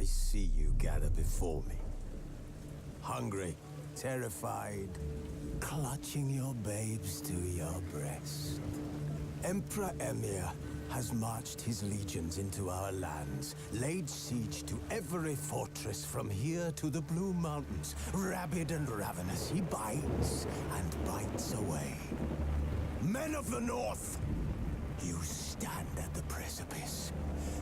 see you gather before me. Hungry, terrified, clutching your babes to your breast. Emperor Emir has marched his legions into our lands, laid siege to every fortress from here to the Blue Mountains. Rabid and ravenous, he bites and bites away. Men of the North, you stand at the precipice.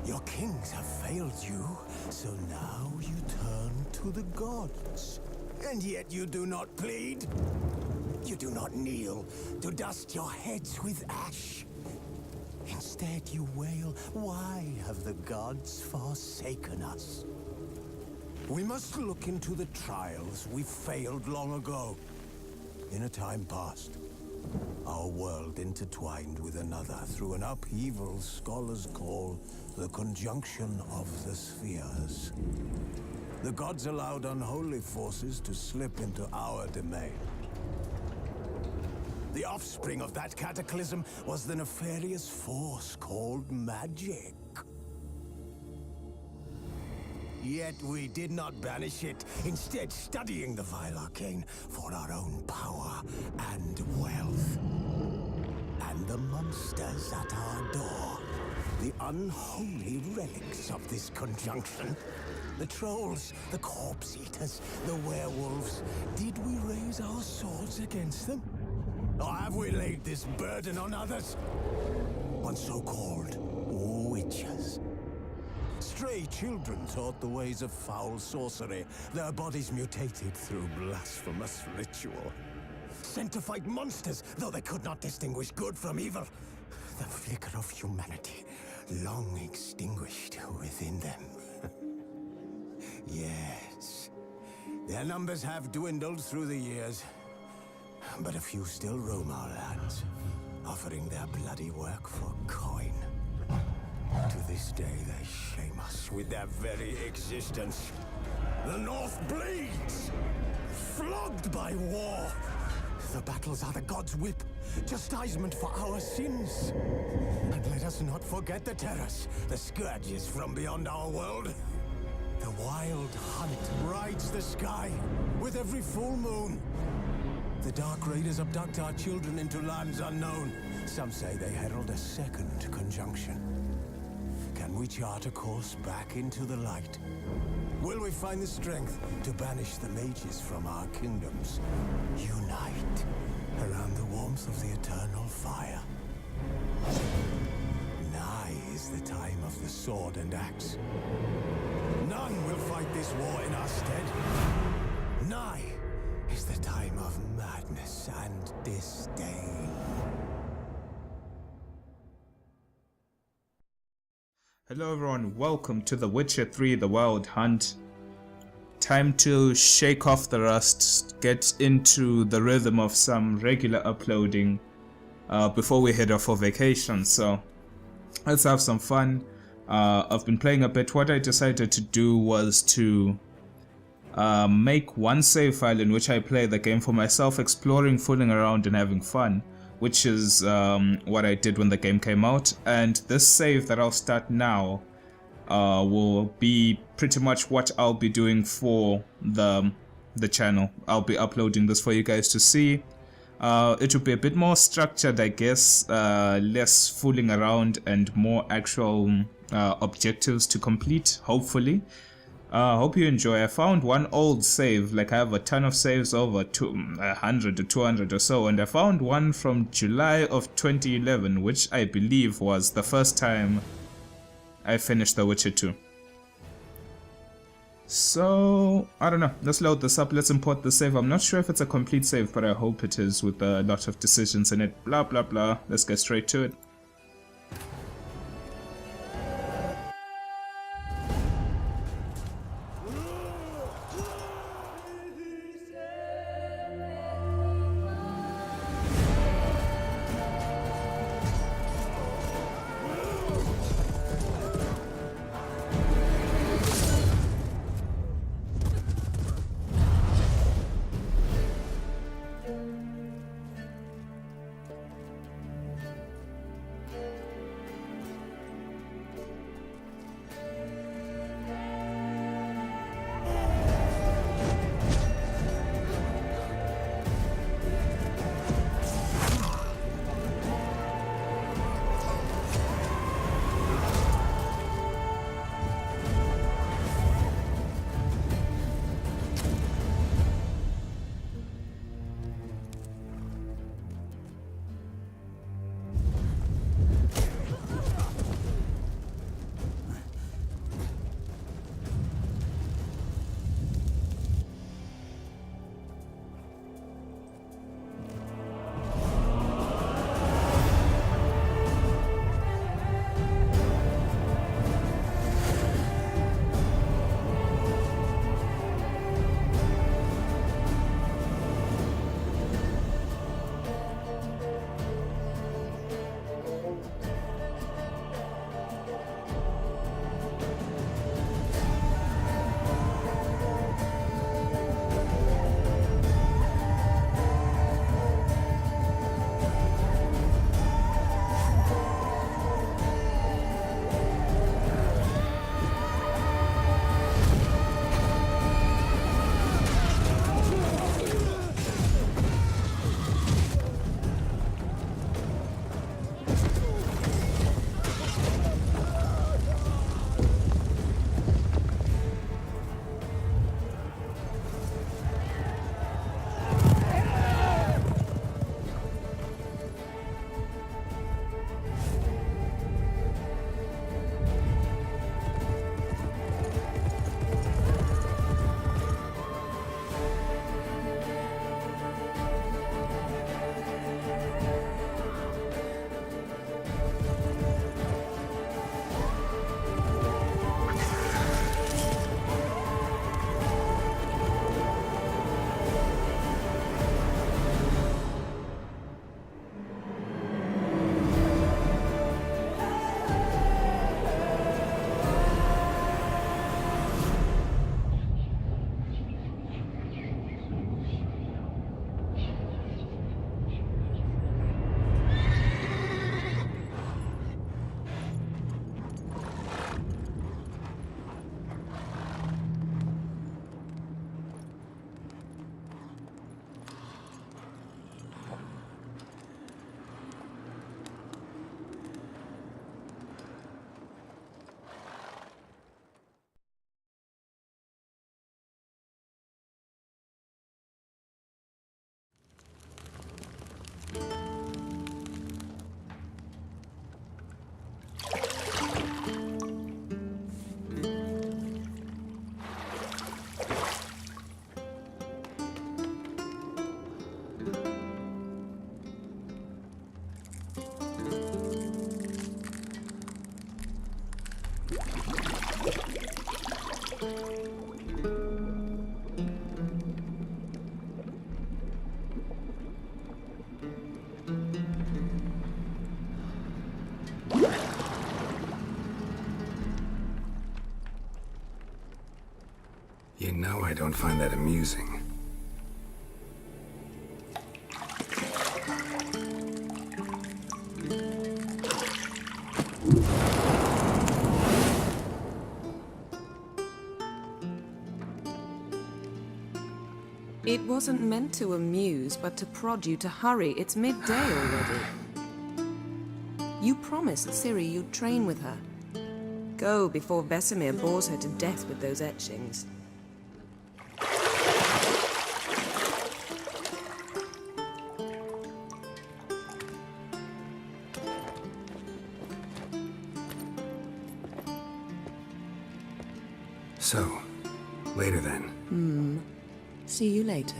Your kings have failed you, so now you turn to the gods. And yet you do not plead. You do not kneel to dust your heads with ash. Instead you wail, why have the gods forsaken us? We must look into the trials we failed long ago. In a time past, our world intertwined with another through an upheaval scholars call the conjunction of the spheres. The gods allowed unholy forces to slip into our domain. The offspring of that cataclysm was the nefarious force called magic. Yet we did not banish it, instead studying the vile arcane for our own power and wealth. And the monsters at our door, the unholy relics of this conjunction. The trolls, the corpse eaters, the werewolves. Did we raise our swords against them? Or have we laid this burden on others? On so-called witches. Stray children taught the ways of foul sorcery, their bodies mutated through blasphemous ritual. Sent to fight monsters, though they could not distinguish good from evil. The flicker of humanity, long extinguished within them. Yes, their numbers have dwindled through the years, but a few still roam our lands, offering their bloody work for coin. To this day, they shame us with their very existence. The North bleeds, flogged by war. The battles are the gods' whip, chastisement for our sins. And let us not forget the terrors, the scourges from beyond our world. The wild hunt rides the sky with every full moon. The Dark Raiders abduct our children into lands unknown. Some say they herald a second conjunction. Can we chart a course back into the light? Will we find the strength to banish the mages from our kingdoms? Unite around the warmth of the eternal fire. Nigh is the time of the sword and axe. None will fight this war in our stead. Nigh is the time of madness and disdain. Hello everyone, welcome to The Witcher 3 The Wild Hunt. Time to shake off the rust, get into the rhythm of some regular uploading before we head off for vacation, so let's have some fun. I've been playing a bit. What I decided to do was to make one save file in which I play the game for myself, exploring, fooling around and having fun, which is what I did when the game came out. And this save that I'll start now will be pretty much what I'll be doing for the channel. I'll be uploading this for you guys to see. It will be a bit more structured, I guess, less fooling around and more actual objectives to complete, hopefully. Hope you enjoy. I found one old save, like I have a ton of saves, over 100 or 200 or so, and I found one from July of 2011, which I believe was the first time I finished The Witcher 2. So, I don't know, let's load this up, let's import the save. I'm not sure if it's a complete save, but I hope it is, with a lot of decisions in it, blah blah blah. Let's get straight to it. You know I don't find that amusing. It wasn't meant to amuse, but to prod you to hurry. It's midday already. You promised Ciri you'd train with her. Go before Vesemir bores her to death with those etchings. So, later then. See you later.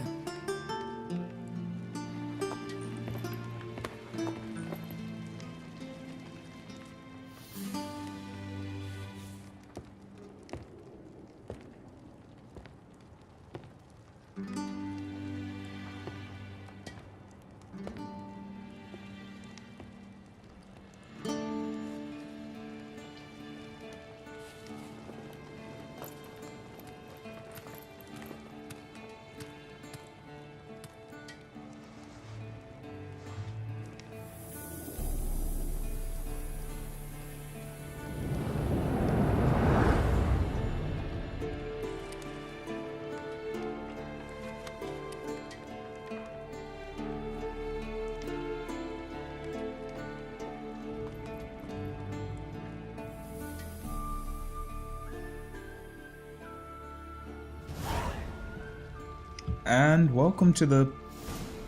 And welcome to the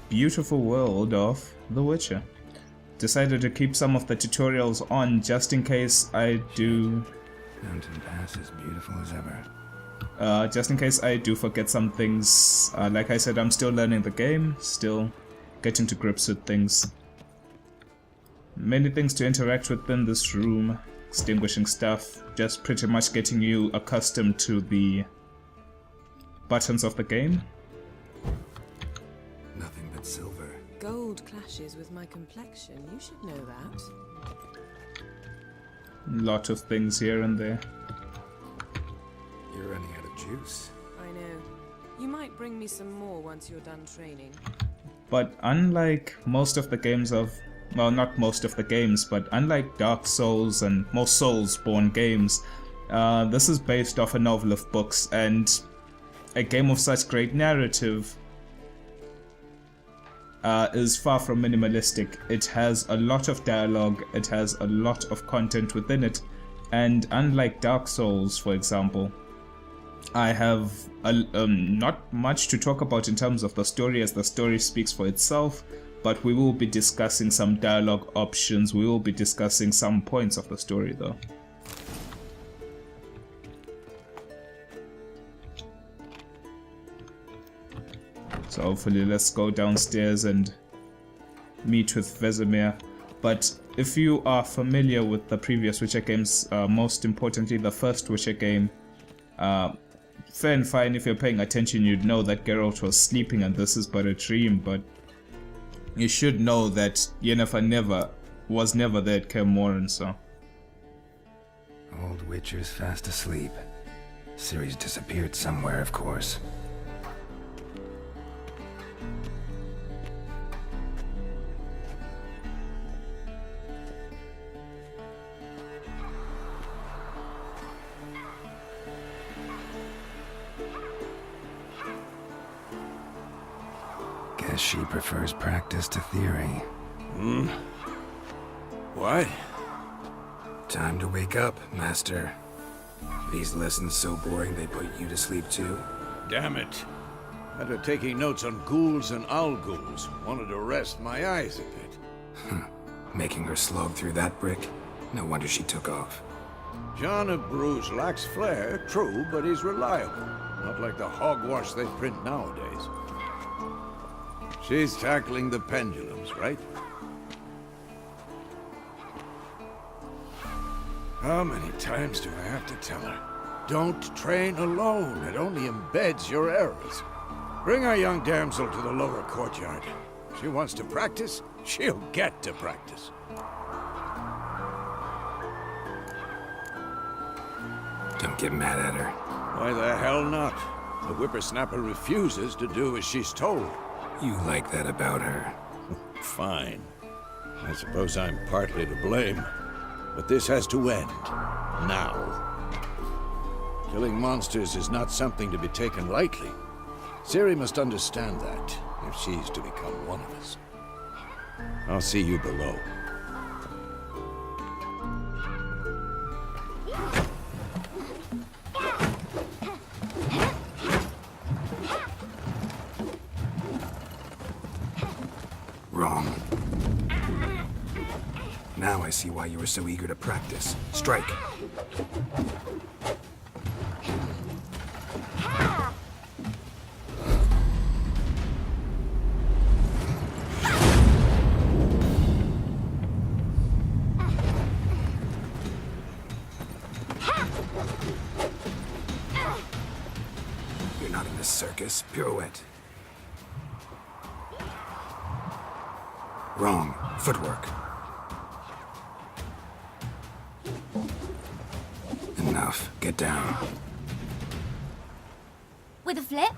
beautiful world of The Witcher. Decided to keep some of the tutorials on just in case I do... Mountain Pass is beautiful as ever. just in case I do forget some things. Like I said, I'm still learning the game, still getting to grips with things. Many things to interact with in this room, extinguishing stuff, just pretty much getting you accustomed to the buttons of the game. Nothing but silver. Gold clashes with my complexion. You should know that. Lot of things here and there. You're running out of juice. I know. You might bring me some more once you're done training. But unlike most of the games of... well, not most of the games, but unlike Dark Souls and most Souls-born games, this is based off a novel of books, and a game of such great narrative is far from minimalistic. It has a lot of dialogue, it has a lot of content within it, and unlike Dark Souls, for example, I have not much to talk about in terms of the story, as the story speaks for itself, but we will be discussing some dialogue options, we will be discussing some points of the story though. So hopefully let's go downstairs and meet with Vesemir. But if you are familiar with the previous Witcher games, most importantly the first Witcher game, fair and fine, if you're paying attention you'd know that Geralt was sleeping and this is but a dream, but you should know that Yennefer was never there at Kaer Morhen, so... Old Witcher's fast asleep. Ciri's disappeared somewhere, of course. Guess she prefers practice to theory. Why? Time to wake up, Master. These lessons so boring they put you to sleep too? Damn it. After taking notes on ghouls and owl ghouls, wanted to rest my eyes a bit. Making her slog through that brick? No wonder she took off. John of Bruges lacks flair, true, but he's reliable. Not like the hogwash they print nowadays. She's tackling the pendulums, right? How many times do I have to tell her? Don't train alone. It only embeds your errors. Bring our young damsel to the lower courtyard. She wants to practice, she'll get to practice. Don't get mad at her. Why the hell not? The whippersnapper refuses to do as she's told. You like that about her. Fine. I suppose I'm partly to blame. But this has to end. Now. Killing monsters is not something to be taken lightly. Ciri must understand that, if she's to become one of us. I'll see you below. Wrong. Now I see why you were so eager to practice. Strike. You're not in a circus. Pirouette. Wrong. Footwork. Enough. Get down. With a flip?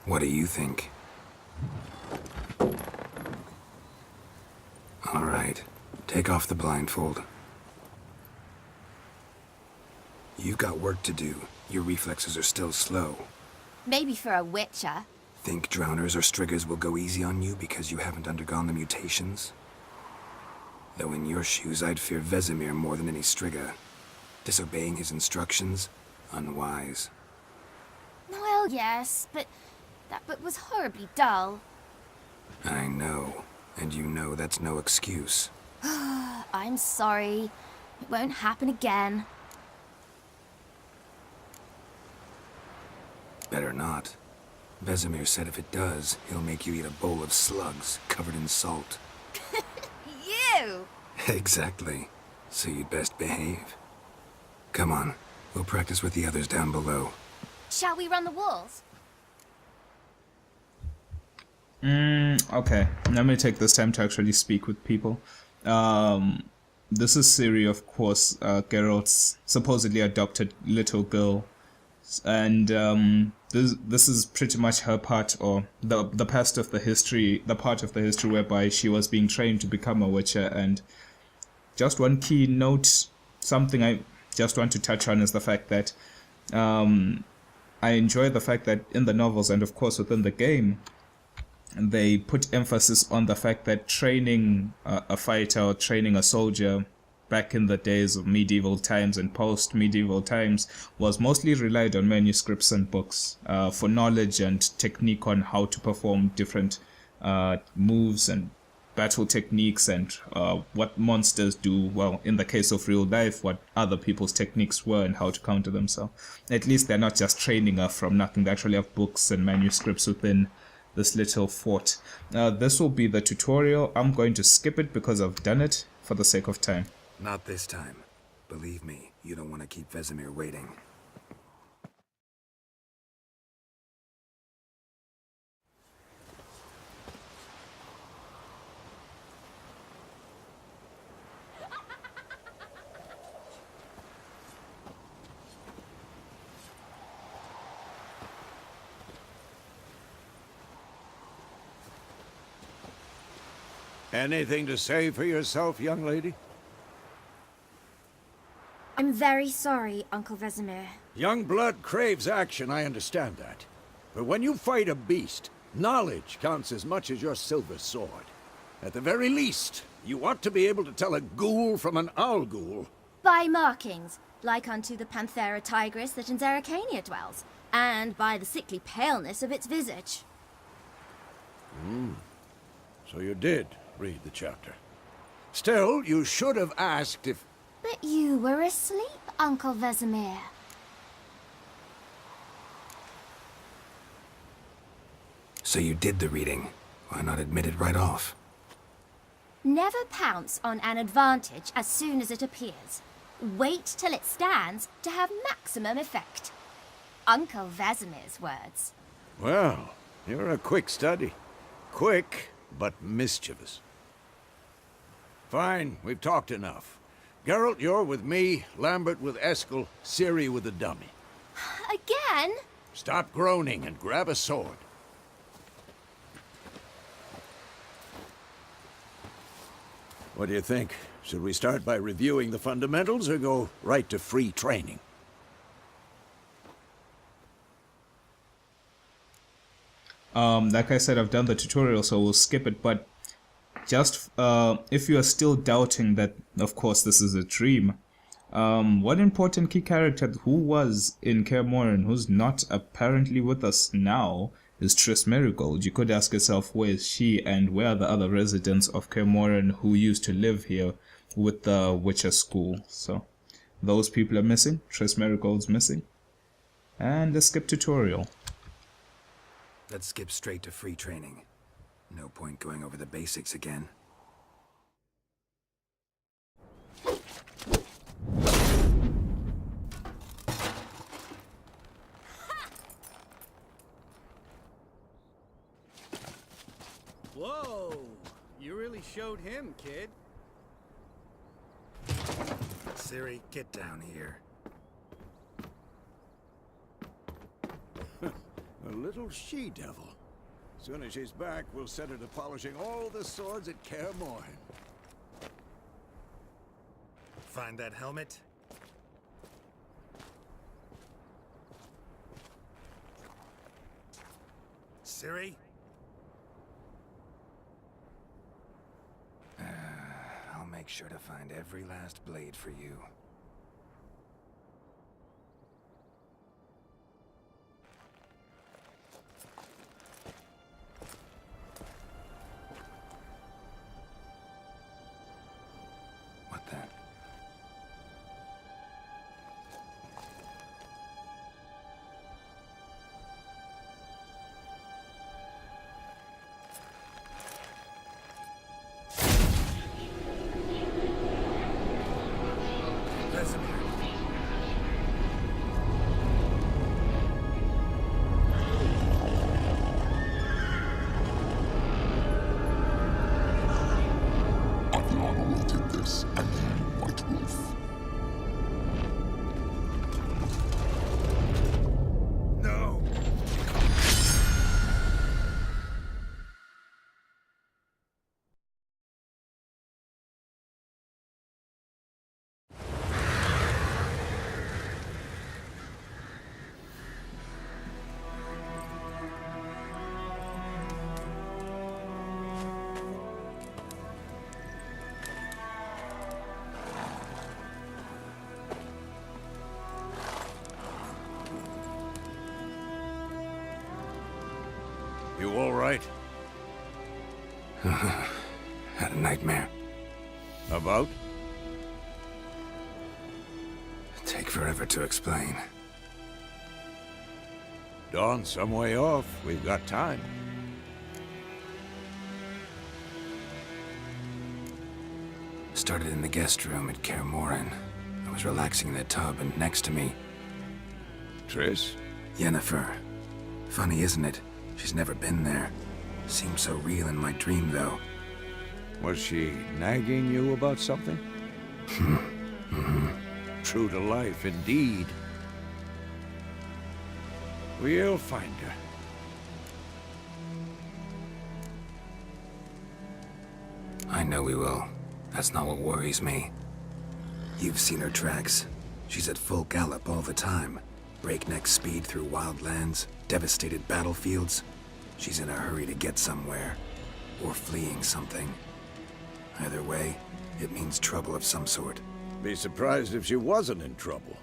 What do you think? All right. Take off the blindfold. You've got work to do. Your reflexes are still slow. Maybe for a witcher. Think drowners or striggers will go easy on you because you haven't undergone the mutations? Though in your shoes, I'd fear Vesemir more than any strigger. Disobeying his instructions? Unwise. Well, yes, but that book was horribly dull. I know. And you know that's no excuse. I'm sorry. It won't happen again. Better not. Vesemir said if it does, he'll make you eat a bowl of slugs covered in salt. You! Exactly. So you'd best behave. Come on. We'll practice with the others down below. Shall we run the walls? Okay. Let me take this time to actually speak with people. This is Ciri, of course, Geralt's supposedly adopted little girl. And this is pretty much her part, or the part of the history whereby she was being trained to become a witcher. And just one key note, something I just want to touch on, is the fact that I enjoy the fact that in the novels and of course within the game, they put emphasis on the fact that training a fighter or training a soldier back in the days of medieval times and post-medieval times was mostly relied on manuscripts and books for knowledge and technique on how to perform different moves and battle techniques and what monsters do. Well, in the case of real life, what other people's techniques were and how to counter them. So at least they're not just training her from nothing. They actually have books and manuscripts within this little fort. This will be the tutorial. I'm going to skip it because I've done it for the sake of time. Not this time. Believe me, you don't want to keep Vesemir waiting. Anything to say for yourself, young lady? I'm very sorry, Uncle Vesemir. Young blood craves action, I understand that. But when you fight a beast, knowledge counts as much as your silver sword. At the very least, you ought to be able to tell a ghoul from an owl ghoul. By markings, like unto the Panthera tigris that in Zerrikania dwells, and by the sickly paleness of its visage. So you did read the chapter. Still, you should have asked if... But you were asleep, Uncle Vesemir. So you did the reading. Why not admit it right off? Never pounce on an advantage as soon as it appears. Wait till it stands to have maximum effect. Uncle Vesemir's words. Well, you're a quick study. Quick, but mischievous. Fine, we've talked enough. Geralt, you're with me, Lambert with Eskel, Ciri with the dummy. Again? Stop groaning and grab a sword. What do you think? Should we start by reviewing the fundamentals or go right to free training? Like I said, I've done the tutorial, so we'll skip it, but just if you are still doubting that, of course, this is a dream, one important key character who was in Kaer Morhen, who's not apparently with us now, is Triss Merigold. You could ask yourself, where is she, and where are the other residents of Kaer Morhen who used to live here with the Witcher school? So those people are missing, Triss Merigold's missing, and the skip tutorial. Let's skip straight to free training. No point going over the basics again. Whoa! You really showed him, kid. Ciri, get down here. A little she-devil. Soon as she's back, we'll set her to polishing all the swords at Kaer Morhen. Find that helmet? Ciri? I'll make sure to find every last blade for you. What the? You all right? Had a nightmare. About? Take forever to explain. Dawn's some way off. We've got time. Started in the guest room at Kaer Morhen. I was relaxing in the tub, and next to me, Triss? Yennefer. Funny, isn't it? She's never been there. Seemed so real in my dream, though. Was she nagging you about something? True to life, indeed. We'll find her. I know we will. That's not what worries me. You've seen her tracks. She's at full gallop all the time. Breakneck speed through wild lands, devastated battlefields. She's in a hurry to get somewhere. Or fleeing something. Either way, it means trouble of some sort. Be surprised if she wasn't in trouble.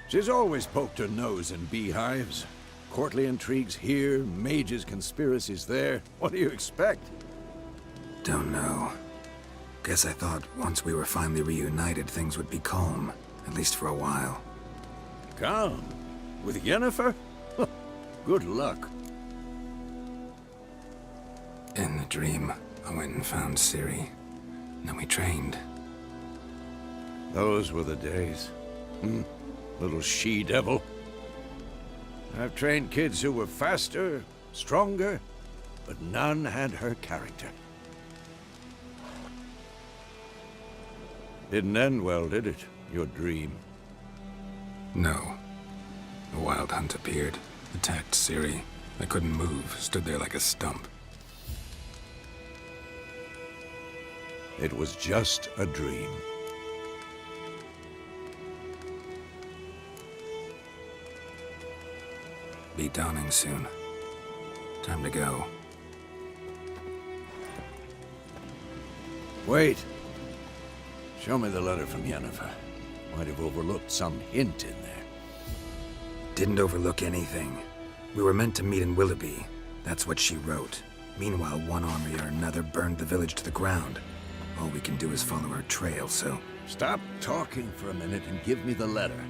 She's always poked her nose in beehives. Courtly intrigues here, mages' conspiracies there. What do you expect? Don't know. Guess I thought once we were finally reunited, things would be calm. At least for a while. Calm? With Yennefer? Good luck. In the dream, I went and found Ciri. Then we trained. Those were the days. Little she-devil. I've trained kids who were faster, stronger, but none had her character. Didn't end well, did it? Your dream? No. The Wild Hunt appeared, attacked Ciri. I couldn't move, stood there like a stump. It was just a dream. Be dawning soon. Time to go. Wait. Show me the letter from Yennefer. Might have overlooked some hint in there. Didn't overlook anything. We were meant to meet in Willoughby. That's what she wrote. Meanwhile, one army or another burned the village to the ground. All we can do is follow her trail, so... Stop talking for a minute and give me the letter.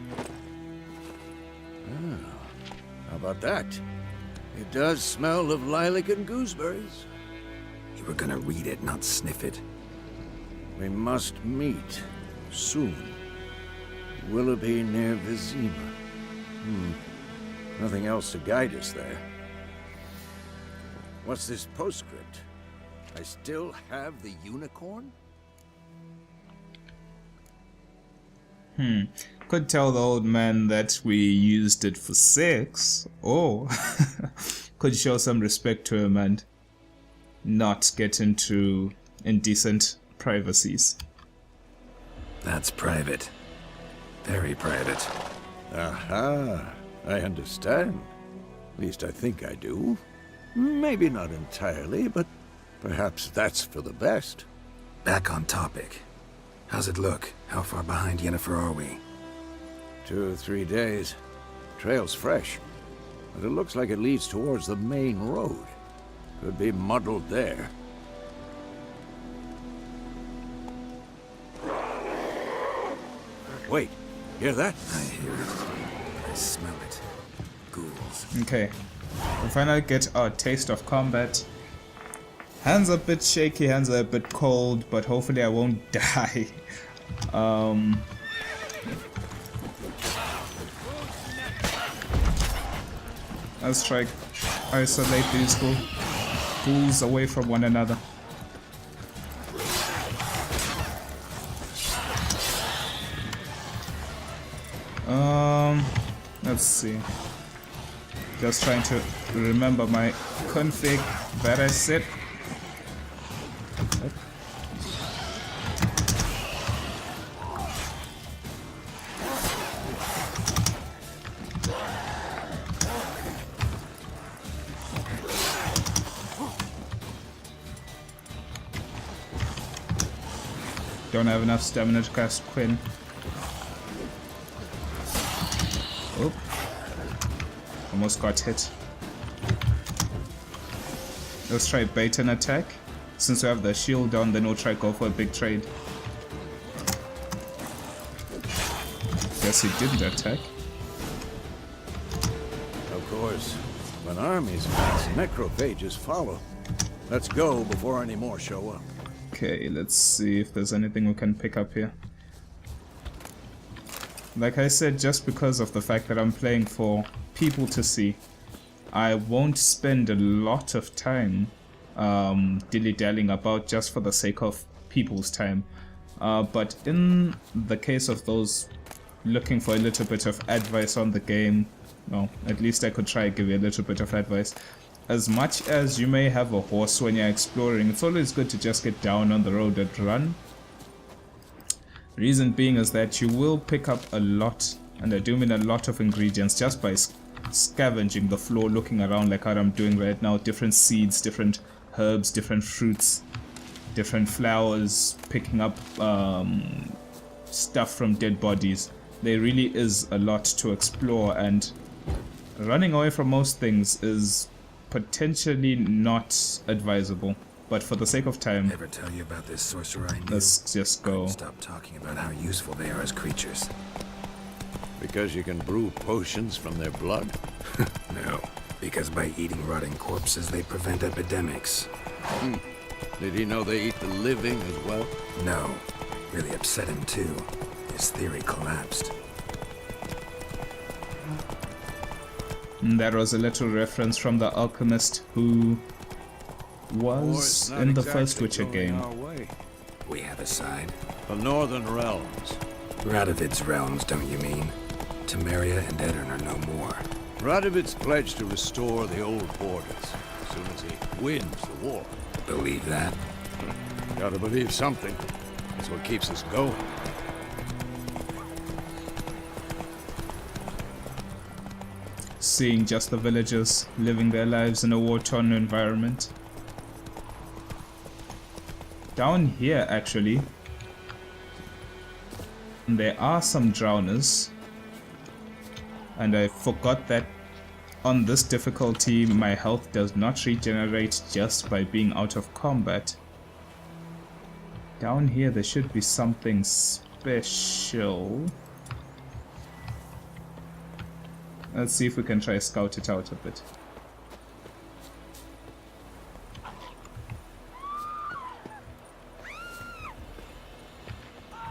How about that? It does smell of lilac and gooseberries. You were gonna read it, not sniff it. We must meet soon. Willoughby near Vizima. Nothing else to guide us there. What's this postscript? I still have the unicorn? Could tell the old man that we used it for sex, or could show some respect to him and not get into indecent privacies. That's private. Very private. Aha, I understand. At least I think I do. Maybe not entirely, but perhaps that's for the best. Back on topic. How's it look? How far behind Yennefer are we? 2 or 3 days. Trail's fresh, but it looks like it leads towards the main road. Could be muddled there. Wait, hear that? I hear it. I smell it. Ghouls. Okay, we finally get our taste of combat. Hands are a bit shaky, hands are a bit cold, but hopefully I won't die. Let's try isolate these ghouls away from one another. Let's see. Just trying to remember my config that I set. Don't have enough stamina to cast Quinn. Oh. Almost got hit. Let's try bait and attack. Since we have the shield down, then we'll try go for a big trade. Guess he didn't attack. Of course. When armies pass, necrophages follow. Let's go before any more show up. Okay, let's see if there's anything we can pick up here. Like I said, just because of the fact that I'm playing for people to see, I won't spend a lot of time dilly-dallying about just for the sake of people's time. But in the case of those looking for a little bit of advice on the game, well, at least I could try and give you a little bit of advice. As much as you may have a horse when you're exploring, it's always good to just get down on the road and run. Reason being is that you will pick up a lot, and I do mean a lot of ingredients, just by scavenging the floor, looking around like how I'm doing right now. Different seeds, different herbs, different fruits, different flowers, picking up stuff from dead bodies. There really is a lot to explore, and running away from most things is potentially not advisable. But for the sake of time, Ever tell you about this sorcerer I knew? let's just go. Stop talking about how useful they are as creatures. Because you can brew potions from their blood? No, because by eating rotting corpses, they prevent epidemics. Did he know they eat the living as well? No, really upset him too. His theory collapsed. That was a little reference from the alchemist who was in the first Witcher game. We have a side. The Northern Realms. Radovid's realms, don't you mean? Temeria and Edirn are no more. Radovid's pledged to restore the old borders as soon as he wins the war. Believe that? Gotta believe something. That's what keeps us going. Seeing just the villagers living their lives in a war-torn environment. Down here, actually, there are some drowners. And I forgot that on this difficulty, my health does not regenerate just by being out of combat. Down here, there should be something special. Let's see if we can try scout it out a bit.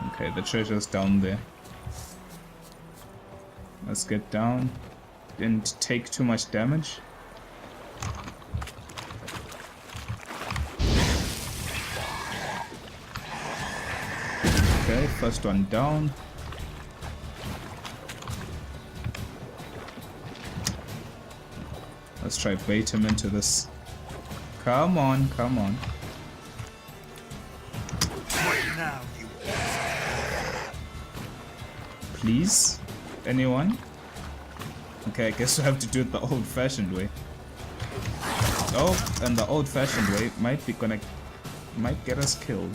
Okay, the treasure's down there. Let's get down. Didn't take too much damage. Okay, first one down. Let's try bait him into this. Come on, come on. Please? Anyone? Okay, I guess we have to do it the old-fashioned way. Oh, and the old-fashioned way might get us killed.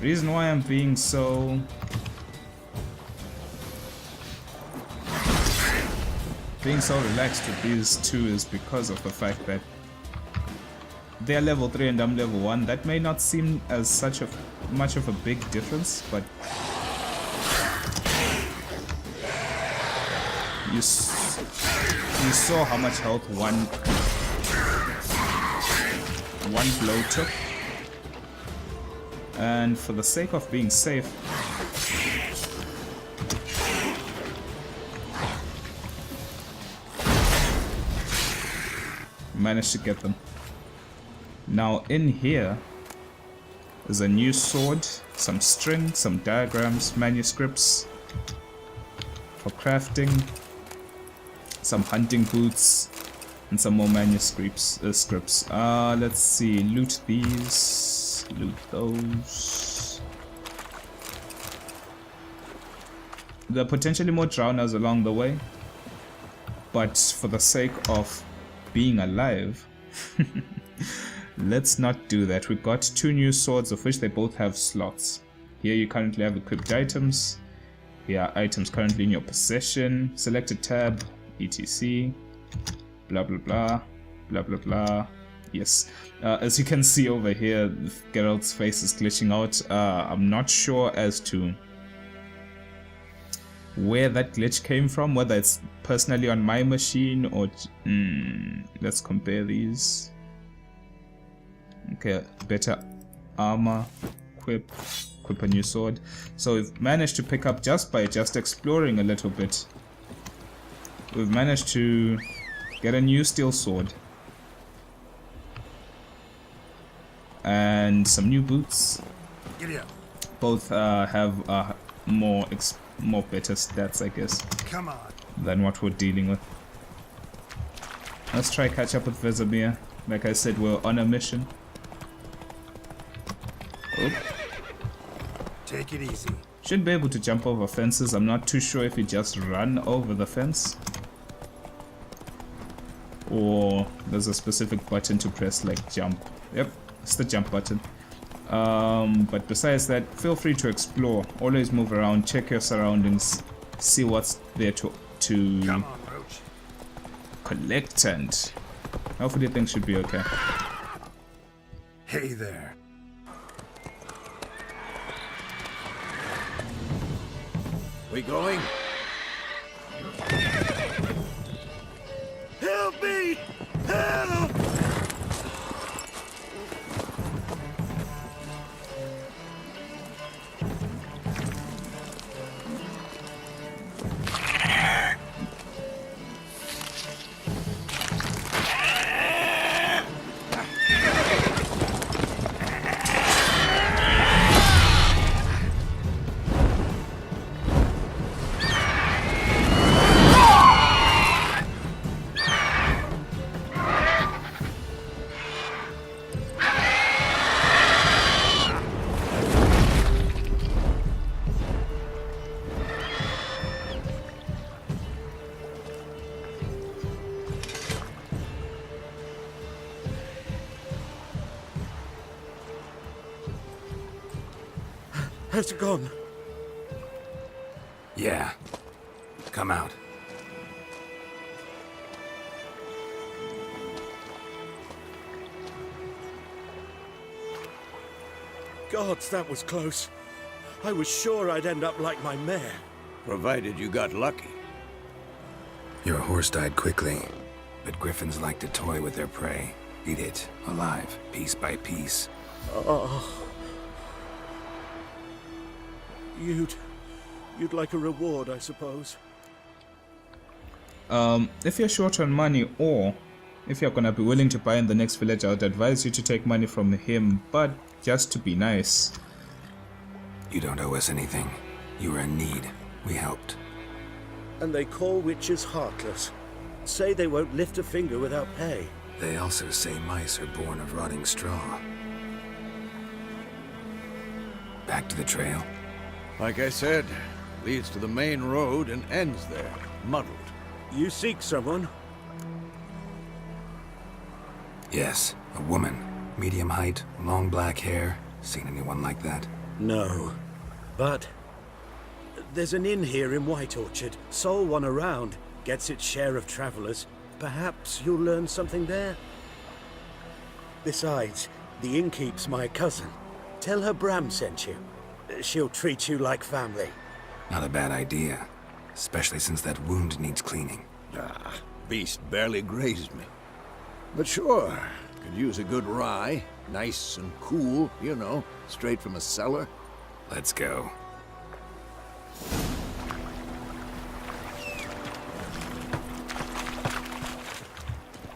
Reason why I'm being so relaxed with these two is because of the fact that they're level 3 and I'm level 1. That may not seem as much of a big difference, but you saw how much health one blow took. And for the sake of being safe, managed to get them. Now in here is a new sword, some string, some diagrams, manuscripts for crafting, some hunting boots, and some more manuscripts. Let's see, loot these, loot those. There are potentially more drowners along the way, but for the sake of being alive, let's not do that. We got 2 new swords, of which they both have slots. Here you currently have equipped items. Here are items currently in your possession. Select a tab, etc. Blah blah blah, blah blah blah. Yes, as you can see over here, Geralt's face is glitching out. I'm not sure as to where that glitch came from, whether it's personally on my machine or let's compare these. Okay, better armor, equip a new sword. So we've managed to pick up, just by exploring a little bit, we've managed to get a new steel sword and some new boots. Both have more better stats, I guess, than what we're dealing with. Let's try catch up with Vesemir. Like I said, we're on a mission. Oh. Take it easy. Should be able to jump over fences. I'm not too sure if you just run over the fence or there's a specific button to press, like jump. Yep, it's the jump button. But besides that, feel free to explore. Always move around, check your surroundings, see what's there to Come on, Roach. collect, and hopefully things should be okay. Hey there. We going? Help me! Help! Has it gone? Yeah. Come out. Gods, that was close. I was sure I'd end up like my mare. Provided you got lucky. Your horse died quickly, but griffins like to toy with their prey. Eat it, alive, piece by piece. Oh. You'd like a reward, I suppose. If you're short on money, or if you're gonna be willing to buy in the next village, I would advise you to take money from him, but just to be nice. You don't owe us anything. You were in need. We helped. And they call witches heartless. Say they won't lift a finger without pay. They also say mice are born of rotting straw. Back to the trail. Like I said, leads to the main road and ends there, muddled. You seek someone? Yes, a woman. Medium height, long black hair. Seen anyone like that? No. But there's an inn here in White Orchard. Sole one around. Gets its share of travelers. Perhaps you'll learn something there? Besides, the innkeep's my cousin. Tell her Bram sent you. She'll treat you like family. Not a bad idea. Especially since that wound needs cleaning. Ah, beast barely grazed me. But sure, could use a good rye. Nice and cool, you know, straight from a cellar. Let's go.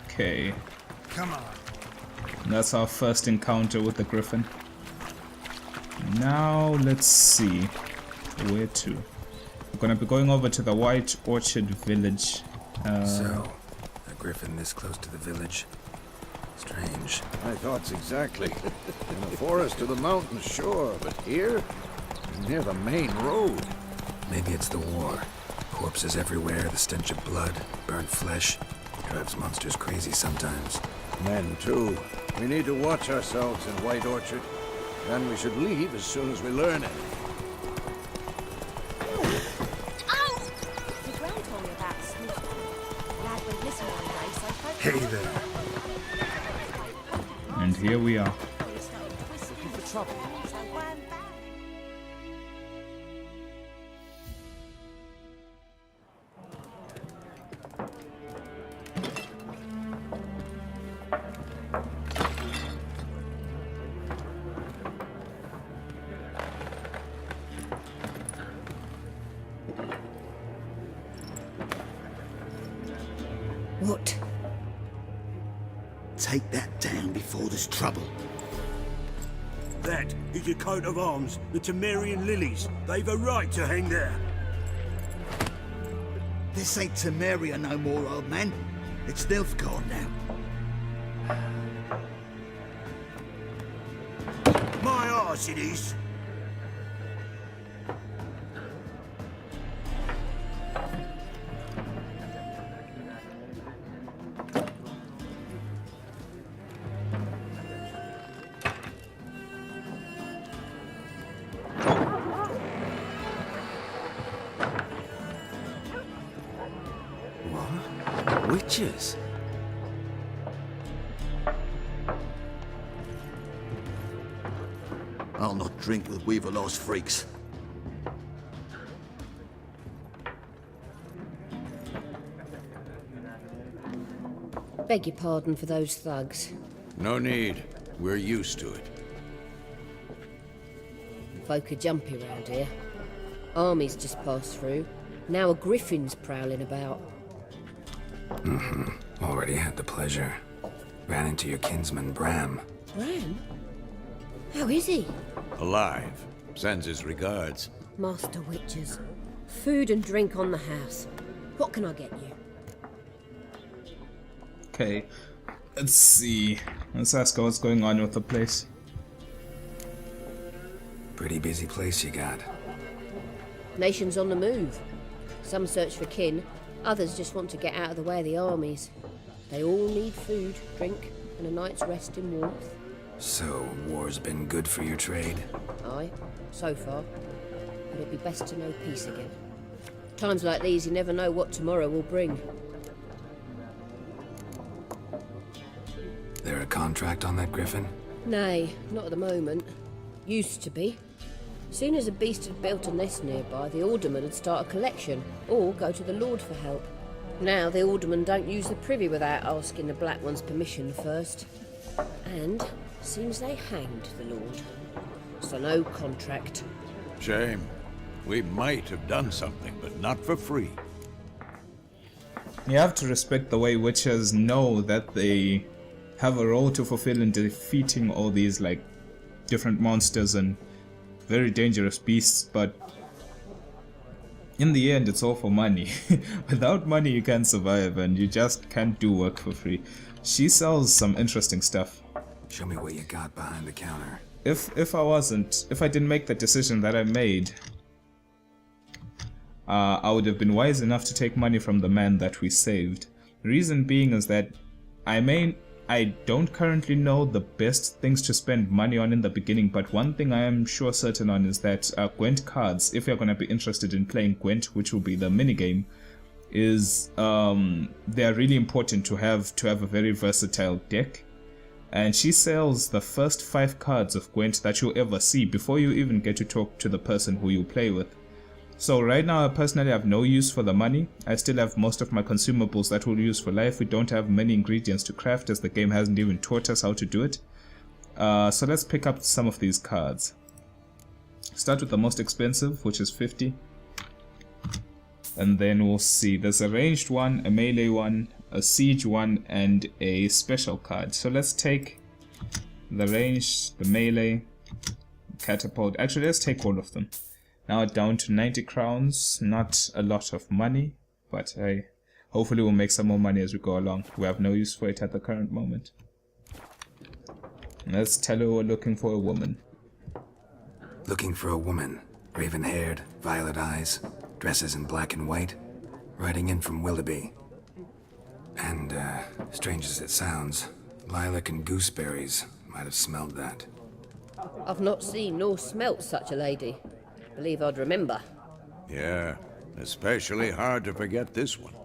Okay. Come on. That's our first encounter with the griffin. Now let's see where to. We're gonna be going over to the White Orchard village. So, a griffin this close to the village? Strange. My thoughts exactly. In the forest or the mountains, sure, but here? Near the main road. Maybe it's the war. Corpses everywhere, the stench of blood, burnt flesh. Drives monsters crazy sometimes. Men, too. We need to watch ourselves in White Orchard. And we should leave as soon as we learn it. Hey there. And here we are. What? Take that down before there's trouble. That is your coat of arms, the Temerian lilies. They've a right to hang there. This ain't Temeria no more, old man. It's Nilfgaard now. My arse it is. Witches? I'll not drink with Weaverlaw's freaks. Beg your pardon for those thugs. No need. We're used to it. Folk are jumpy round here. Armies just passed through. Now a griffin's prowling about. Already had the pleasure. Ran into your kinsman, Bram. Bram? How is he? Alive. Sends his regards. Master Witches. Food and drink on the house. What can I get you? Okay. Let's see. Let's ask her what's going on with the place. Pretty busy place you got. Nations on the move. Some search for kin, others just want to get out of the way of the armies. They all need food, drink, and a night's rest in warmth. So, war's been good for your trade? Aye, so far. But it'd be best to know peace again. Times like these, you never know what tomorrow will bring. There a contract on that griffin? Nay, not at the moment. Used to be. Soon as a beast had built a nest nearby, the alderman would start a collection, or go to the Lord for help. Now the alderman don't use the privy without asking the Black One's permission first. And seems they hanged the Lord. So no contract. Shame. We might have done something, but not for free. You have to respect the way witches know that they have a role to fulfill in defeating all these like different monsters and very dangerous beasts, but in the end it's all for money. Without money you can't survive, and you just can't do work for free. She sells some interesting stuff. Show me what you got behind the counter. If I didn't make the decision that I made, I would have been wise enough to take money from the man that we saved. The reason being is that I don't currently know the best things to spend money on in the beginning, but one thing I am sure certain on is that Gwent cards, if you're going to be interested in playing Gwent, which will be the minigame, is they are really important to have a very versatile deck. And she sells the first 5 cards of Gwent that you'll ever see before you even get to talk to the person who you play with. So right now I personally have no use for the money. I still have most of my consumables that we'll use for life. We don't have many ingredients to craft as the game hasn't even taught us how to do it. So let's pick up some of these cards. Start with the most expensive, which is 50. And then we'll see. There's a ranged one, a melee one, a siege one, and a special card. So let's take the ranged, the melee, catapult. Actually, let's take all of them. Now down to 90 crowns, not a lot of money, but hopefully we'll make some more money as we go along. We have no use for it at the current moment. Let's tell her we're looking for a woman. Looking for a woman. Raven-haired, violet eyes, dresses in black and white. Riding in from Willoughby. And, strange as it sounds, Lilac and Goosberries might have smelled that. I've not seen nor smelt such a lady. Believe I'd remember. Yeah, especially hard to forget this one.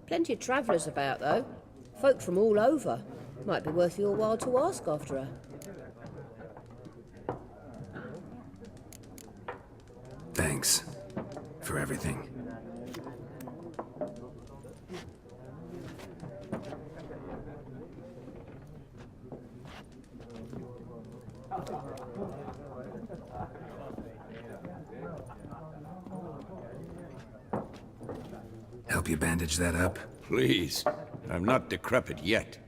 Plenty of travellers about, though. Folk from all over. Might be worth your while to ask after her. Thanks for everything. Help you bandage that up? Please, I'm not decrepit yet.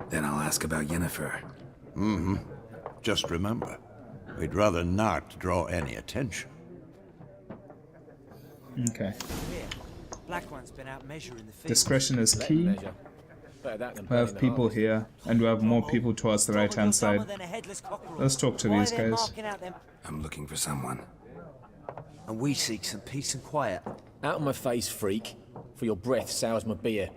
Then I'll ask about Yennefer. Mm-hmm. Just remember, we'd rather not draw any attention. Okay. Black One's been out measuring the field. Discretion is key. We have people here, and we have more people towards the right hand side. Let's talk to these guys. I'm looking for someone. And we seek some peace and quiet. Out of my face, freak. For your breath sours my beer.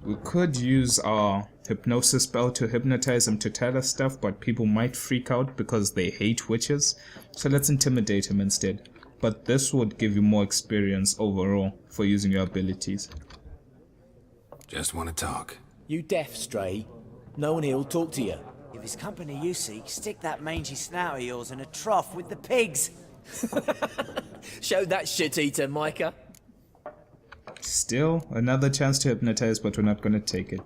We could use our hypnosis spell to hypnotize them to tell us stuff, but people might freak out because they hate witches. So let's intimidate him instead. But this would give you more experience overall for using your abilities. Just want to talk. You deaf, Stray? No one here'll talk to you. If it's company you seek, stick that mangy snout of yours in a trough with the pigs. Show that shit-eater, Micah. Still, another chance to hypnotize, but we're not going to take it.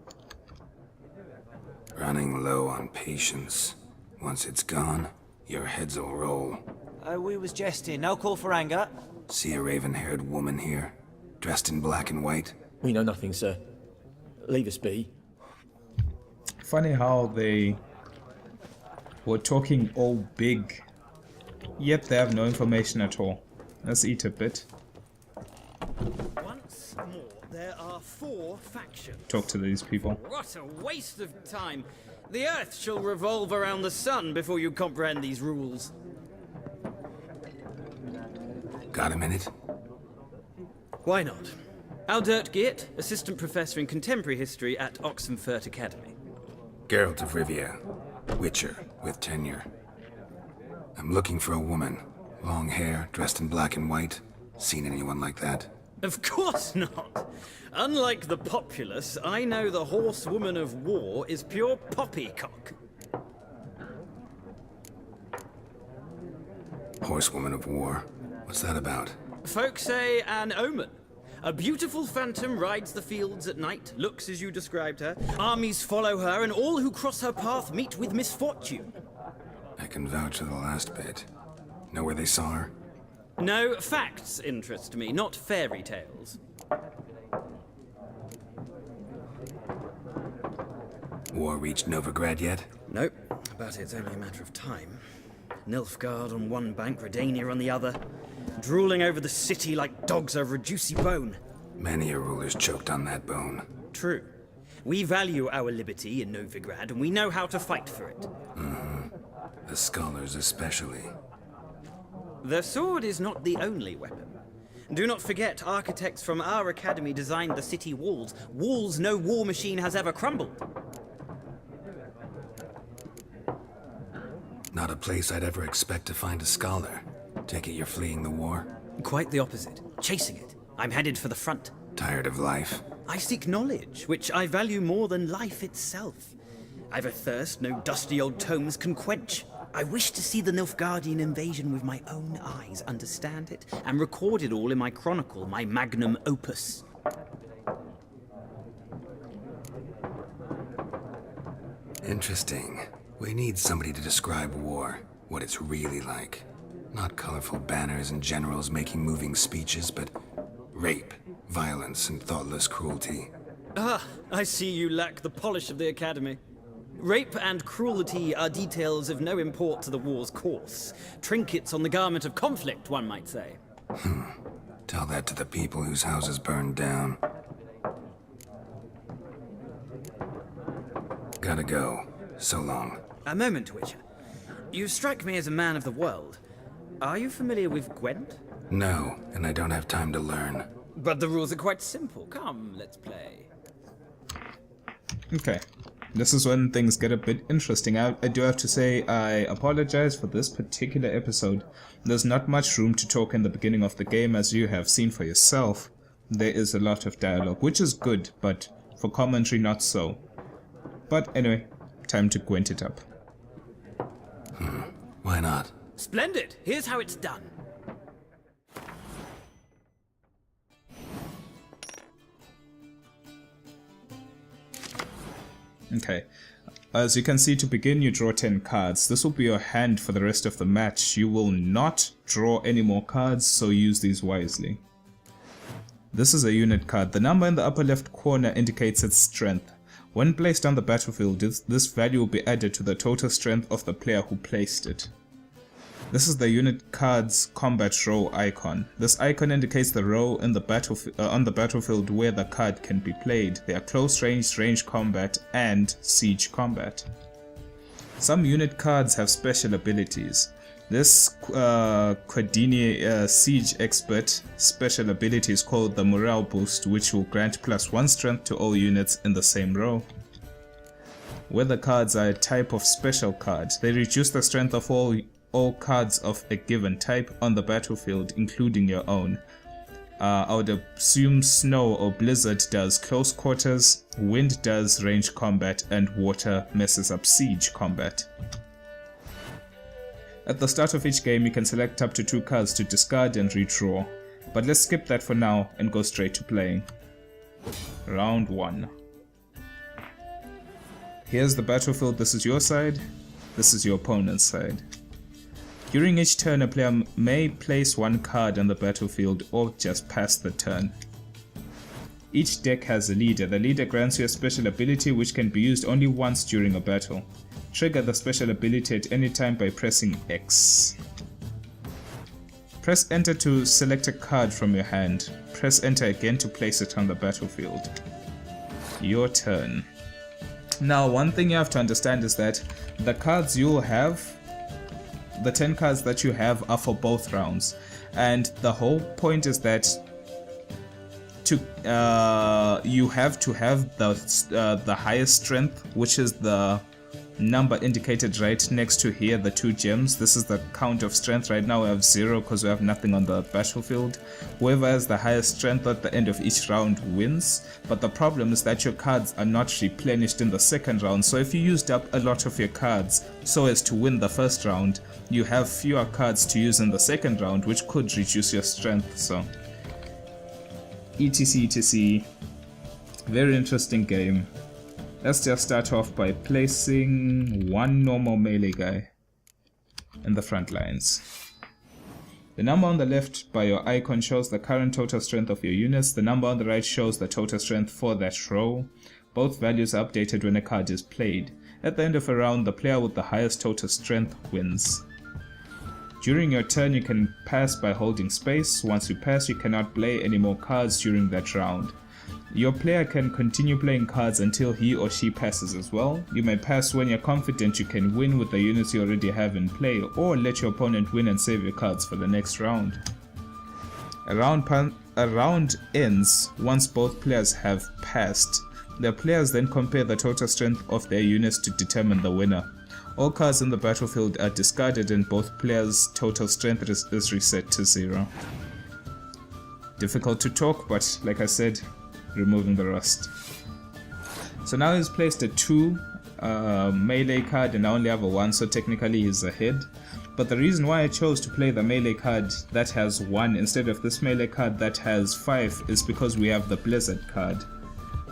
Running low on patience. Once it's gone, your heads will roll. We was jesting. No call for anger. See a raven-haired woman here, dressed in black and white? We know nothing, sir. Leave us be. Funny how they were talking all big, yet they have no information at all. Let's eat a bit. Once more, there are 4 factions. Talk to these people. What a waste of time. The Earth shall revolve around the sun before you comprehend these rules. Got a minute? Why not? Aldert Geert, Assistant Professor in Contemporary History at Oxenfurt Academy. Geralt of Rivia, Witcher with tenure. I'm looking for a woman. Long hair, dressed in black and white. Seen anyone like that? Of course not. Unlike the populace, I know the horsewoman of war is pure poppycock. Horsewoman of war? What's that about? Folk say an omen. A beautiful phantom rides the fields at night, looks as you described her. Armies follow her, and all who cross her path meet with misfortune. I can vouch for the last bit. Know where they saw her? No, facts interest me, not fairy tales. War reached Novigrad yet? Nope, but it's only a matter of time. Nilfgaard on one bank, Redania on the other, drooling over the city like dogs over a juicy bone. Many a ruler's choked on that bone. True. We value our liberty in Novigrad, and we know how to fight for it. The scholars especially. The sword is not the only weapon. Do not forget, architects from our academy designed the city walls. Walls no war machine has ever crumbled. Not a place I'd ever expect to find a scholar. Take it you're fleeing the war? Quite the opposite. Chasing it. I'm headed for the front. Tired of life? I seek knowledge, which I value more than life itself. I've a thirst no dusty old tomes can quench. I wish to see the Nilfgaardian invasion with my own eyes, understand it, and record it all in my chronicle, my magnum opus. Interesting. We need somebody to describe war, what it's really like. Not colorful banners and generals making moving speeches, but rape, violence, and thoughtless cruelty. Ah, I see you lack the polish of the academy. Rape and cruelty are details of no import to the war's course. Trinkets on the garment of conflict, one might say. Tell that to the people whose houses burned down. Gotta go. So long. A moment, Witcher. You strike me as a man of the world. Are you familiar with Gwent? No, and I don't have time to learn. But the rules are quite simple. Come, let's play. Okay. This is when things get a bit interesting. I do have to say I apologize for this particular episode. There's not much room to talk in the beginning of the game, as you have seen for yourself. There is a lot of dialogue, which is good, but for commentary not so. But anyway, time to Gwent it up. Why not? Splendid! Here's how it's done. Okay. As you can see, to begin you draw 10 cards. This will be your hand for the rest of the match. You will not draw any more cards, so use these wisely. This is a unit card. The number in the upper left corner indicates its strength. When placed on the battlefield, this value will be added to the total strength of the player who placed it. This is the unit card's combat row icon. This icon indicates the row in the on the battlefield where the card can be played. They are close range combat, and siege combat. Some unit cards have special abilities. This Quadini Siege Expert special ability is called the Morale Boost, which will grant +1 strength to all units in the same row. Weather cards are a type of special card. They reduce the strength of all cards of a given type on the battlefield, including your own. I would assume snow or blizzard does close quarters, wind does range combat, and water messes up siege combat. At the start of each game you can select up to 2 cards to discard and redraw, but let's skip that for now and go straight to playing. Round 1. Here's the battlefield. This is your side, this is your opponent's side. During each turn, a player may place 1 card on the battlefield or just pass the turn. Each deck has a leader. The leader grants you a special ability which can be used only once during a battle. Trigger the special ability at any time by pressing X. Press enter to select a card from your hand. Press enter again to place it on the battlefield. Your turn. Now, one thing you have to understand is that the cards you will have, the 10 cards that you have, are for both rounds, and the whole point is that to have the highest strength, which is the number indicated right next to here, the 2 gems. This is the count of strength. Right now we have 0 because we have nothing on the battlefield. Whoever has the highest strength at the end of each round wins, but the problem is that your cards are not replenished in the second round. So if you used up a lot of your cards so as to win the first round, you have fewer cards to use in the second round, which could reduce your strength. So etc. Very interesting game. Let's just start off by placing one normal melee guy in the front lines. The number on the left by your icon shows the current total strength of your units. The number on the right shows the total strength for that row. Both values are updated when a card is played. At the end of a round, the player with the highest total strength wins. During your turn, you can pass by holding space. Once you pass, you cannot play any more cards during that round. Your player can continue playing cards until he or she passes as well. You may pass when you're confident you can win with the units you already have in play, or let your opponent win and save your cards for the next round. A round ends once both players have passed. The players then compare the total strength of their units to determine the winner. All cards in the battlefield are discarded and both players' total strength is reset to 0. Difficult to talk, but like I said, removing the rust. So now he's placed a 2 melee card and I only have a 1, so technically he's ahead. But the reason why I chose to play the melee card that has 1 instead of this melee card that has 5 is because we have the Blizzard card.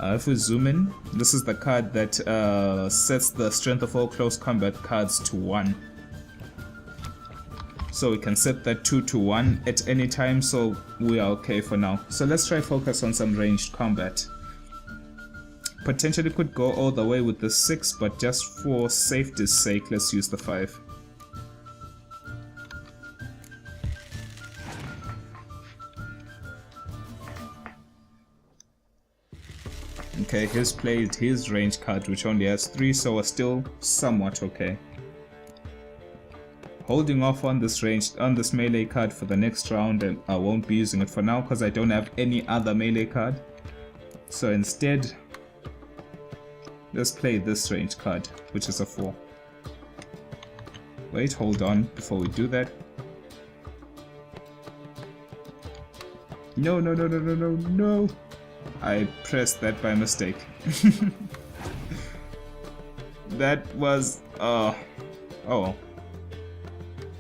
If we zoom in, this is the card that sets the strength of all close combat cards to 1. So we can set that 2 to 1 at any time, so we are okay for now. So let's try focus on some ranged combat. Potentially could go all the way with the 6, but just for safety's sake, let's use the 5. Okay, he's played his range card, which only has 3, so we're still somewhat okay. Holding off on this melee card for the next round, and I won't be using it for now because I don't have any other melee card. So instead, let's play this range card, which is a 4. Wait, hold on before we do that. No. I pressed that by mistake. That was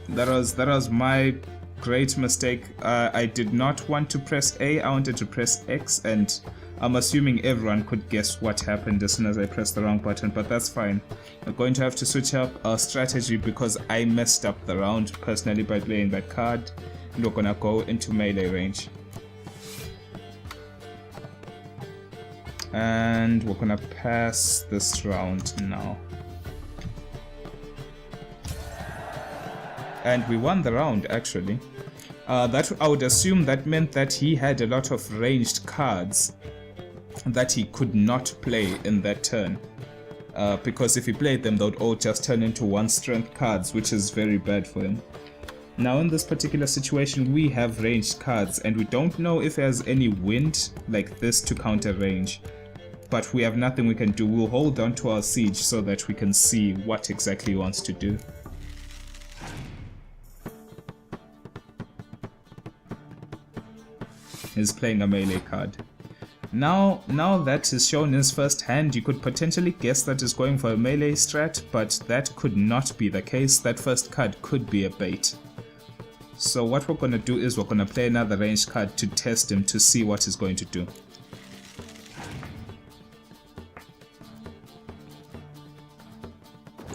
that was my great mistake. I did not want to press A, I wanted to press X, and I'm assuming everyone could guess what happened as soon as I pressed the wrong button, but that's fine. We're going to have to switch up our strategy because I messed up the round personally by playing that card, and we're gonna go into melee range. And we're gonna pass this round now. And we won the round actually. That I would assume that meant that he had a lot of ranged cards that he could not play in that turn. Because if he played them, they would all just turn into 1 strength cards, which is very bad for him. Now in this particular situation, we have ranged cards and we don't know if there's any wind like this to counter range. But we have nothing we can do. We'll hold on to our siege so that we can see what exactly he wants to do. He's playing a melee card. Now that is shown in his first hand, you could potentially guess that he's going for a melee strat, but that could not be the case. That first card could be a bait. So what we're going to do is we're going to play another ranged card to test him to see what he's going to do.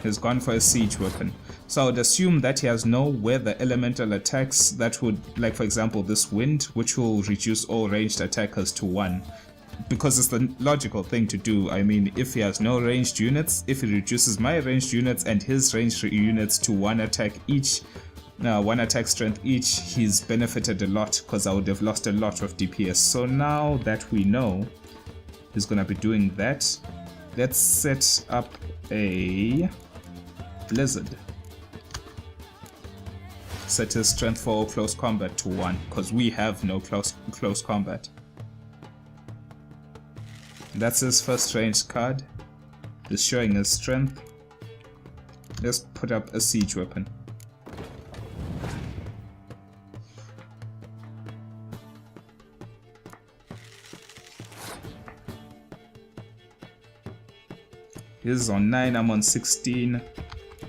He's gone for a siege weapon. So I would assume that he has no weather elemental attacks that would, like for example this wind, which will reduce all ranged attackers to 1. Because it's the logical thing to do. I mean, if he has no ranged units, if he reduces my ranged units and his ranged units to 1 attack each, 1 attack strength each, he's benefited a lot because I would have lost a lot of DPS. So now that we know he's gonna be doing that, let's set up a Blizzard. Set his strength for all close combat to 1 because we have no close combat. That's his first ranged card. Just showing his strength. Let's put up a siege weapon. This is on 9, I'm on 16.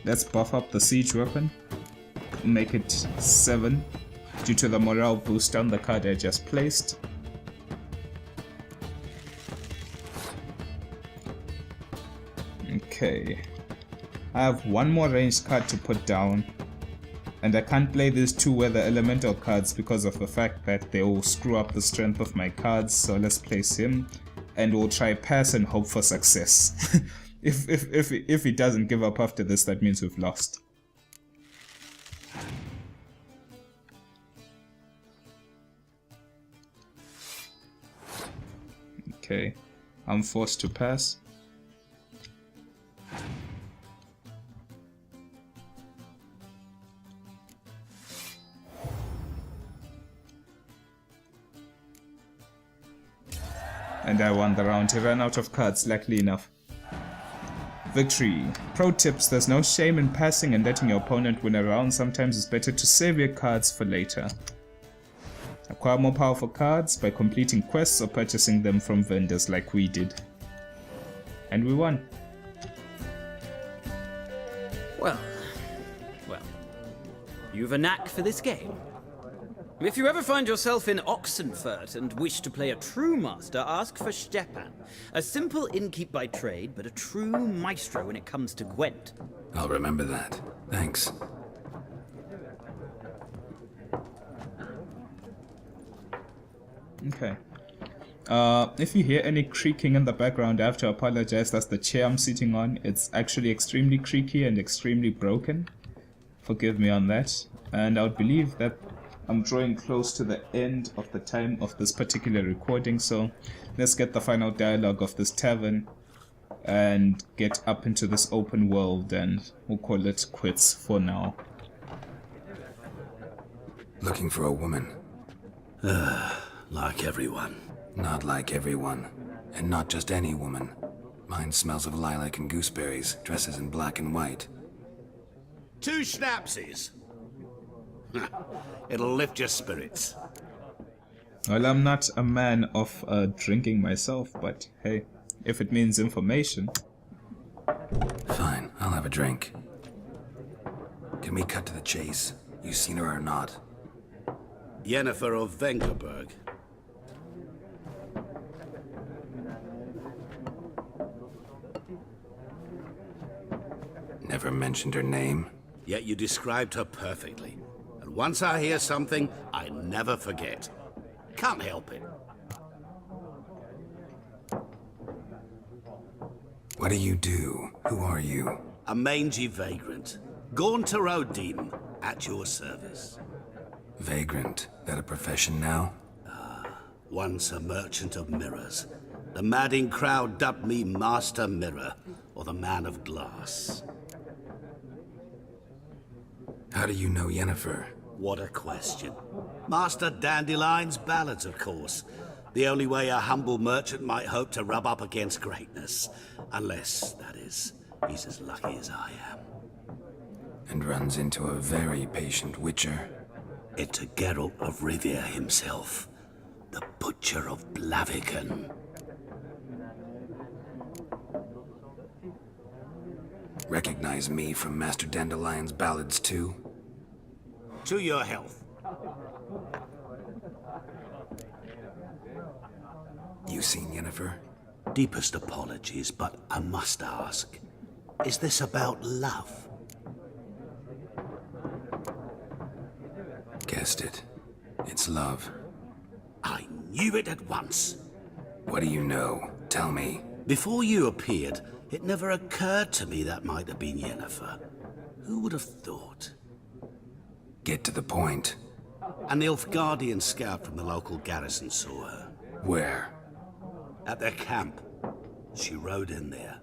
Let's buff up the siege weapon. Make it 7 due to the morale boost on the card I just placed. Okay. I have one more ranged card to put down. And I can't play these 2 weather elemental cards because of the fact that they will screw up the strength of my cards. So let's place him. And we'll try pass and hope for success. If he doesn't give up after this, that means we've lost. Okay, I'm forced to pass. And I won the round. He ran out of cards, luckily enough. Victory. Pro tips: there's no shame in passing and letting your opponent win a round. Sometimes it's better to save your cards for later. Acquire more powerful cards by completing quests or purchasing them from vendors like we did. And we won. Well, you've a knack for this game. If you ever find yourself in Oxenfurt and wish to play a true master, ask for Stepan. A simple innkeep by trade, but a true maestro when it comes to Gwent. I'll remember that. Thanks. Okay. If you hear any creaking in the background, I have to apologize. That's the chair I'm sitting on. It's actually extremely creaky and extremely broken. Forgive me on that. And I would believe that I'm drawing close to the end of the time of this particular recording, so let's get the final dialogue of this tavern and get up into this open world, and we'll call it quits for now. Looking for a woman. Like everyone. Not like everyone. And not just any woman. Mine smells of lilac and gooseberries, dresses in black and white. 2 schnapsies. It'll lift your spirits. Well, I'm not a man of drinking myself, but hey, if it means information. Fine, I'll have a drink. Can we cut to the chase? You seen her or not? Yennefer of Vengerberg. Never mentioned her name? Yet you described her perfectly. And once I hear something, I never forget. Can't help it. What do you do? Who are you? A mangy vagrant. Gaunter Odin, at your service. Vagrant? That a profession now? Once a merchant of mirrors. The madding crowd dubbed me Master Mirror, or the Man of Glass. How do you know Yennefer? What a question. Master Dandelion's ballads, of course. The only way a humble merchant might hope to rub up against greatness. Unless, that is, he's as lucky as I am. And runs into a very patient witcher. It's a Geralt of Rivia himself. The Butcher of Blaviken. Recognize me from Master Dandelion's ballads too? To your health. You seen Yennefer? Deepest apologies, but I must ask. Is this about love? Guessed it. It's love. I knew it at once. What do you know? Tell me. Before you appeared, it never occurred to me that might have been Yennefer. Who would have thought? Get to the point. An Nilfgaardian scout from the local garrison saw her. Where? At their camp. She rode in there.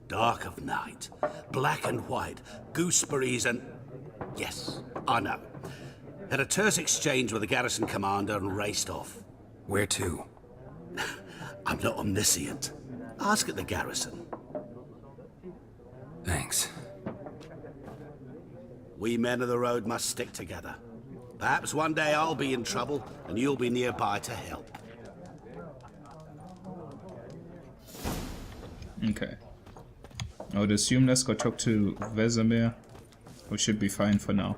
Dark of night. Black and white. Gooseberries and... Yes, I know. Had a terse exchange with the garrison commander and raced off. Where to? I'm not omniscient. Ask at the garrison. Thanks. We men of the road must stick together. Perhaps one day I'll be in trouble, and you'll be nearby to help. Okay. I would assume let's go talk to Vesemir. We should be fine for now.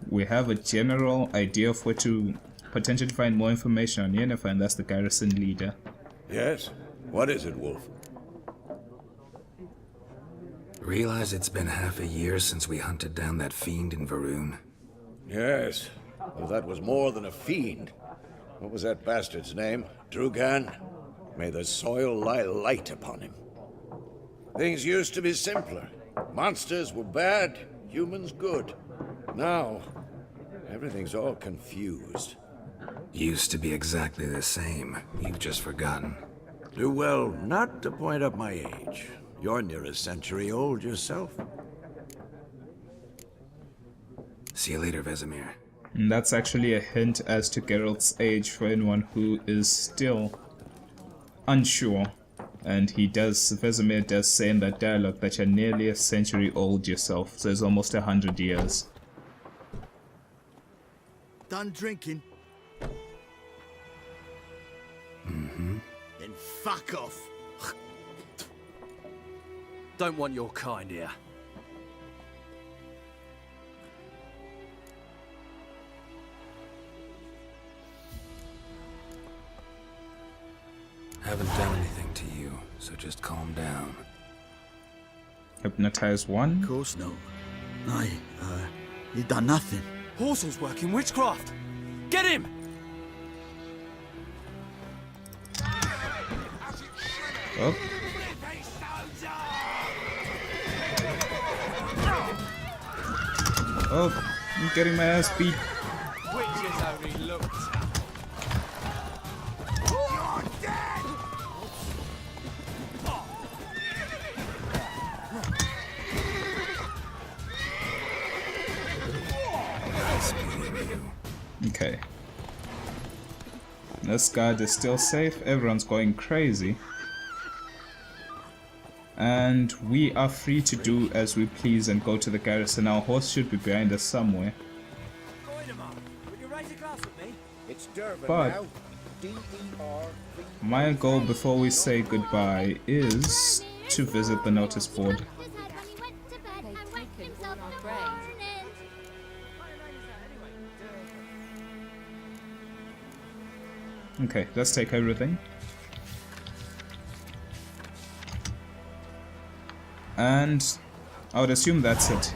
We have a general idea of where to potentially find more information on Yennefer, and that's the garrison leader. Yes? What is it, Wolf? Realize it's been half a year since we hunted down that fiend in Varun? Yes. Well, that was more than a fiend. What was that bastard's name? Drugan? May the soil lie light upon him. Things used to be simpler. Monsters were bad, humans good. Now, everything's all confused. Used to be exactly the same. You've just forgotten. Do well not to point up my age. You're near a century old yourself. See you later, Vesemir. And that's actually a hint as to Geralt's age for anyone who is still unsure. And Vesemir does say in that dialogue that you're nearly a century old yourself, so it's almost 100 years. Done drinking? Mm-hmm. Then fuck off. Don't want your kind here. Haven't done anything to you, so just calm down. Hypnotize one? Of course not. No, you done nothing. Horsel's working witchcraft. Get him! Oh. Oh, I'm getting my ass beat. Witches only looked. You're dead! Okay. This guard is still safe. Everyone's going crazy. And we are free to do as we please and go to the garrison. Our horse should be behind us somewhere. But my goal before we say goodbye is to visit the notice board. Okay, let's take everything. And I would assume that's it.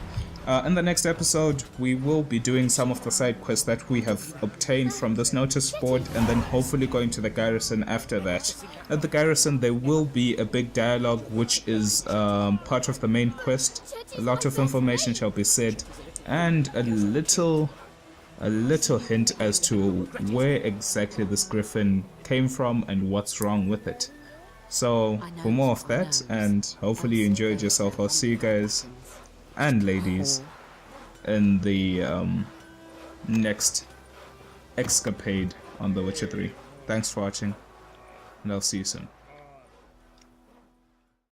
In the next episode, we will be doing some of the side quests that we have obtained from this notice board, and then hopefully going to the garrison after that. At the garrison, there will be a big dialogue, which is part of the main quest. A lot of information shall be said, and a little hint as to where exactly this griffin came from and what's wrong with it. So, for more of that, and hopefully you enjoyed yourself, I'll see you guys and ladies in the next escapade on The Witcher 3. Thanks for watching, and I'll see you soon.